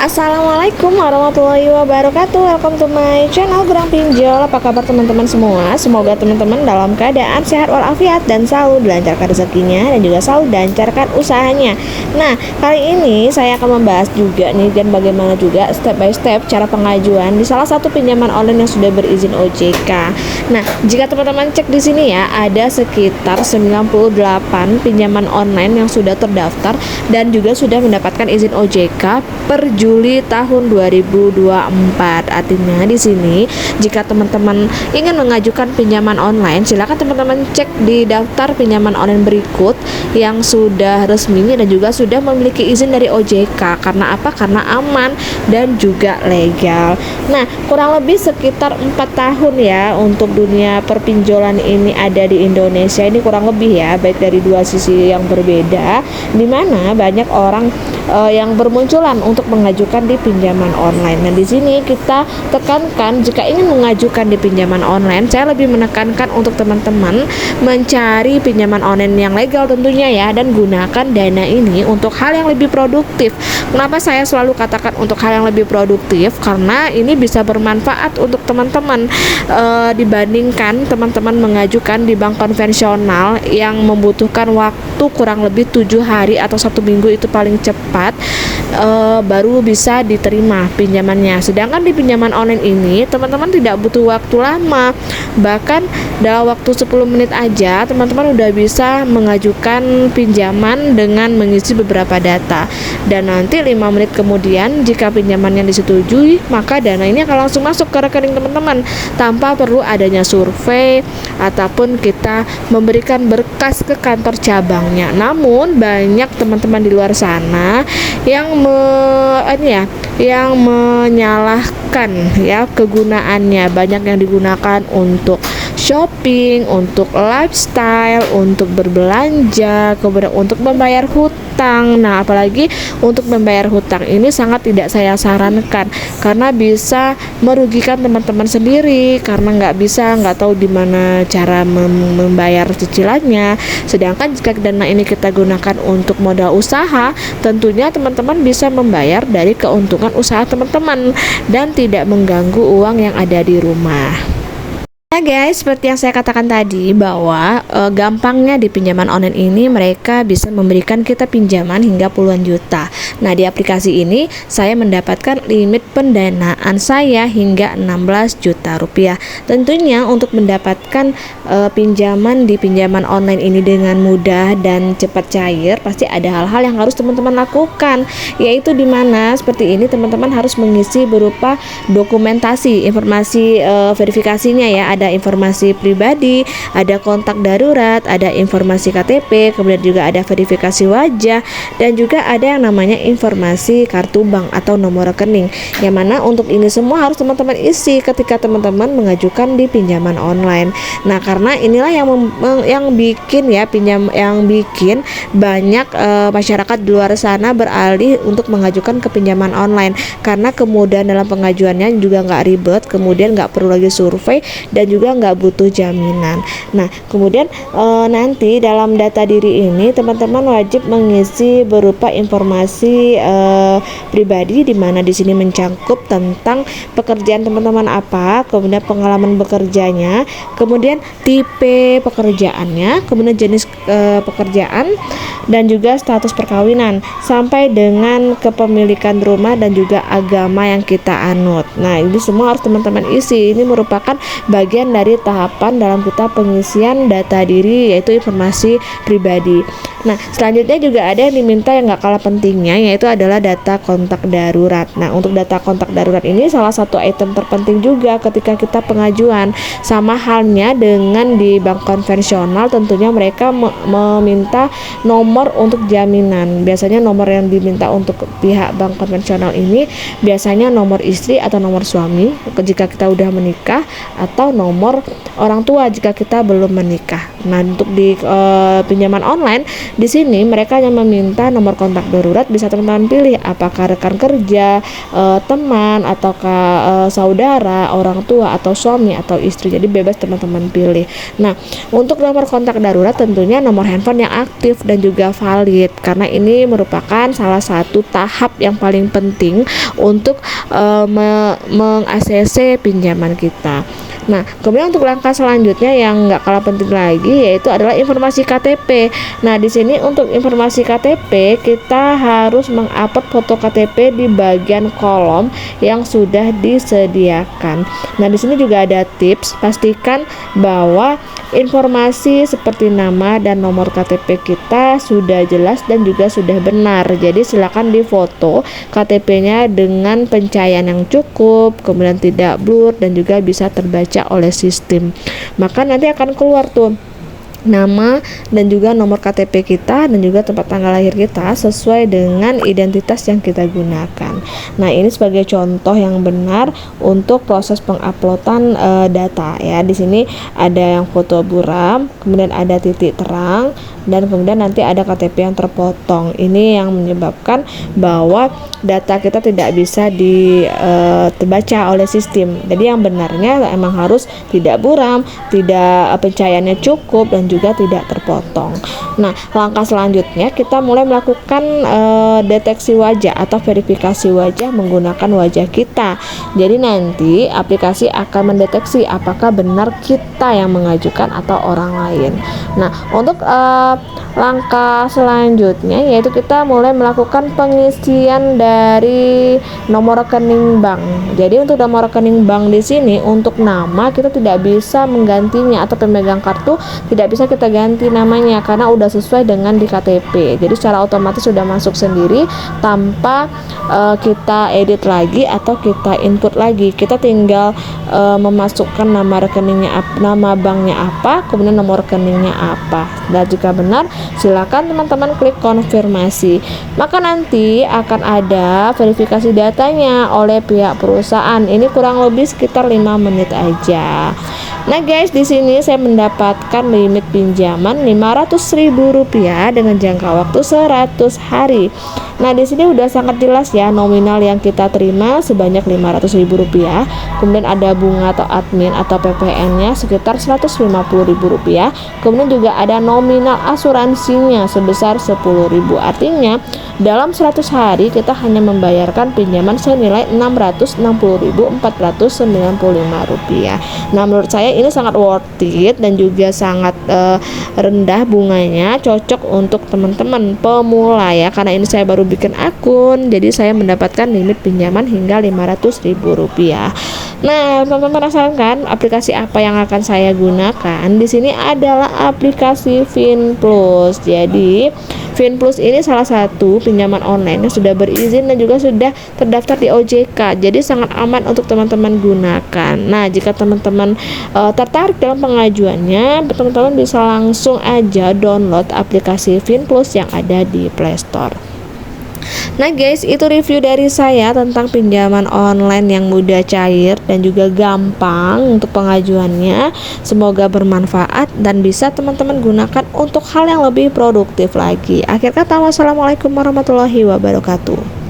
Assalamualaikum warahmatullahi wabarakatuh. Welcome to my channel Gerang Pinjol. Apa kabar teman-teman semua? Semoga teman-teman dalam keadaan sehat walafiat dan selalu dilancarkan rezekinya dan juga selalu dilancarkan usahanya. Nah, kali ini saya akan membahas juga nih dan bagaimana juga step by step cara pengajuan di salah satu pinjaman online yang sudah berizin OJK. Nah, jika teman-teman cek di sini ya, ada sekitar 98 pinjaman online yang sudah terdaftar dan juga sudah mendapatkan izin OJK per Juli tahun 2024. Artinya di sini jika teman-teman ingin mengajukan pinjaman online, silakan teman-teman cek di daftar pinjaman online berikut yang sudah resmi dan juga sudah memiliki izin dari OJK. Karena apa? Karena aman dan juga legal. Nah, kurang lebih sekitar 4 tahun ya untuk dunia perpinjolan ini ada di Indonesia. Ini kurang lebih ya, baik dari dua sisi yang berbeda, di mana banyak orang yang bermunculan untuk mengajukan di pinjaman online. Nah, di sini kita tekankan jika ingin mengajukan di pinjaman online, saya lebih menekankan untuk teman-teman mencari pinjaman online yang legal tentunya ya, dan gunakan dana ini untuk hal yang lebih produktif. Kenapa saya selalu katakan untuk hal yang lebih produktif? Karena ini bisa bermanfaat untuk teman-teman dibandingkan teman-teman mengajukan di bank konvensional yang membutuhkan waktu kurang lebih 7 hari atau 1 minggu itu paling cepat baru bisa diterima pinjamannya. Sedangkan di pinjaman online ini teman-teman tidak butuh waktu lama, bahkan dalam waktu 10 menit aja teman-teman udah bisa mengajukan pinjaman dengan mengisi beberapa data, dan nanti 5 menit kemudian jika pinjamannya disetujui, maka dana ini akan langsung masuk ke rekening teman-teman tanpa perlu adanya survei ataupun kita memberikan berkas ke kantor cabangnya. Namun banyak teman-teman di luar sana yang menyalahkan ya kegunaannya. Banyak yang digunakan untuk shopping, untuk lifestyle, untuk berbelanja, kemudian untuk membayar hutang. Nah, apalagi untuk membayar hutang ini sangat tidak saya sarankan karena bisa merugikan teman-teman sendiri karena nggak tahu di mana cara membayar cicilannya. Sedangkan jika dana ini kita gunakan untuk modal usaha, tentunya teman-teman bisa membayar dari keuntungan usaha teman-teman dan tidak mengganggu uang yang ada di rumah. Nah guys, seperti yang saya katakan tadi bahwa gampangnya di pinjaman online ini mereka bisa memberikan kita pinjaman hingga puluhan juta. Nah, di aplikasi ini saya mendapatkan limit pendanaan saya hingga 16 juta rupiah. Tentunya untuk mendapatkan pinjaman di pinjaman online ini dengan mudah dan cepat cair, pasti ada hal-hal yang harus teman-teman lakukan, yaitu di mana seperti ini teman-teman harus mengisi berupa dokumentasi, informasi verifikasinya ya. Ada informasi pribadi, ada kontak darurat, ada informasi KTP, kemudian juga ada verifikasi wajah, dan juga ada yang namanya informasi kartu bank atau nomor rekening, yang mana untuk ini semua harus teman-teman isi ketika teman-teman mengajukan di pinjaman online. Nah, karena inilah yang bikin banyak masyarakat di luar sana beralih untuk mengajukan ke pinjaman online, karena kemudahan dalam pengajuannya juga nggak ribet, kemudian nggak perlu lagi survei dan juga nggak butuh jaminan. Nah, kemudian nanti dalam data diri ini teman-teman wajib mengisi berupa informasi pribadi, di mana di sini mencangkup tentang pekerjaan teman-teman apa, kemudian pengalaman bekerjanya, kemudian tipe pekerjaannya, kemudian jenis pekerjaan, dan juga status perkawinan sampai dengan kepemilikan rumah dan juga agama yang kita anut. Nah, ini semua harus teman-teman isi. Ini merupakan bagian dari tahapan dalam kita pengisian data diri, yaitu informasi pribadi. Nah, selanjutnya juga ada yang diminta yang gak kalah pentingnya, yaitu adalah data kontak darurat. Nah, untuk data kontak darurat ini salah satu item terpenting juga ketika kita pengajuan. Sama halnya dengan di bank konvensional, tentunya mereka meminta nomor untuk jaminan. Biasanya nomor yang diminta untuk pihak bank konvensional ini biasanya nomor istri atau nomor suami jika kita udah menikah, atau nomor orang tua jika kita belum menikah. Nah, untuk di pinjaman online di sini mereka hanya meminta nomor kontak darurat. Bisa teman-teman pilih apakah rekan kerja, teman, ataukah saudara, orang tua, atau suami atau istri. Jadi bebas teman-teman pilih. Nah, untuk nomor kontak darurat tentunya nomor handphone yang aktif dan juga juga valid, karena ini merupakan salah satu tahap yang paling penting untuk meng-ACC pinjaman kita. Nah, kemudian untuk langkah selanjutnya yang nggak kalah penting lagi yaitu adalah informasi KTP. Nah, di sini untuk informasi KTP kita harus mengupload foto KTP di bagian kolom yang sudah disediakan. Nah, di sini juga ada tips, pastikan bahwa informasi seperti nama dan nomor KTP kita sudah jelas dan juga sudah benar. Jadi silakan difoto KTP-nya dengan pencahayaan yang cukup, kemudian tidak blur dan juga bisa terbaca oleh sistem. Maka nanti akan keluar tuh nama dan juga nomor KTP kita dan juga tempat tanggal lahir kita sesuai dengan identitas yang kita gunakan. Nah, ini sebagai contoh yang benar untuk proses penguploadan data ya. Di sini ada yang foto buram, kemudian ada titik terang, dan kemudian nanti ada KTP yang terpotong. Ini yang menyebabkan bahwa data kita tidak bisa terbaca oleh sistem. Jadi yang benarnya emang harus tidak buram, tidak pencahayaannya cukup, dan juga tidak terpotong. Nah, langkah selanjutnya kita mulai melakukan deteksi wajah atau verifikasi wajah menggunakan wajah kita. Jadi nanti aplikasi akan mendeteksi apakah benar kita yang mengajukan atau orang lain. Nah, untuk langkah selanjutnya yaitu kita mulai melakukan pengisian dari nomor rekening bank. Jadi untuk nomor rekening bank di sini untuk nama kita tidak bisa menggantinya, atau pemegang kartu tidak bisa kita ganti namanya karena udah sesuai dengan di KTP. Jadi secara otomatis sudah masuk sendiri tanpa kita edit lagi atau kita input lagi. Kita tinggal memasukkan nama rekeningnya, nama banknya apa, kemudian nomor rekeningnya apa. Dan jika benar, silakan teman-teman klik konfirmasi. Maka nanti akan ada verifikasi datanya oleh pihak perusahaan. Ini kurang lebih sekitar 5 menit aja. Nah guys, di sini saya mendapatkan limit pinjaman Rp500.000 dengan jangka waktu 100 hari. Nah, di sini udah sangat jelas ya nominal yang kita terima sebanyak Rp500.000. Kemudian ada bunga atau admin atau PPN-nya sekitar Rp150.000. Kemudian juga ada nominal asuransinya sebesar Rp10.000. Artinya dalam 100 hari kita hanya membayarkan pinjaman senilai Rp660.495. Nah, menurut saya ini sangat worth it dan juga sangat rendah bunganya, cocok untuk teman-teman pemula ya, karena ini saya baru bikin akun, jadi saya mendapatkan limit pinjaman hingga Rp500.000. Nah, teman-teman rasakan aplikasi apa yang akan saya gunakan? Di sini adalah aplikasi FinPlus. Jadi FinPlus ini salah satu pinjaman online yang sudah berizin dan juga sudah terdaftar di OJK. Jadi sangat aman untuk teman-teman gunakan. Nah, jika teman-teman tertarik dalam pengajuannya, teman-teman bisa langsung aja download aplikasi FinPlus yang ada di Play Store. Nah guys, itu review dari saya tentang pinjaman online yang mudah, cair, dan juga gampang untuk pengajuannya. Semoga bermanfaat dan bisa teman-teman gunakan untuk hal yang lebih produktif lagi. Akhir kata, wassalamualaikum warahmatullahi wabarakatuh.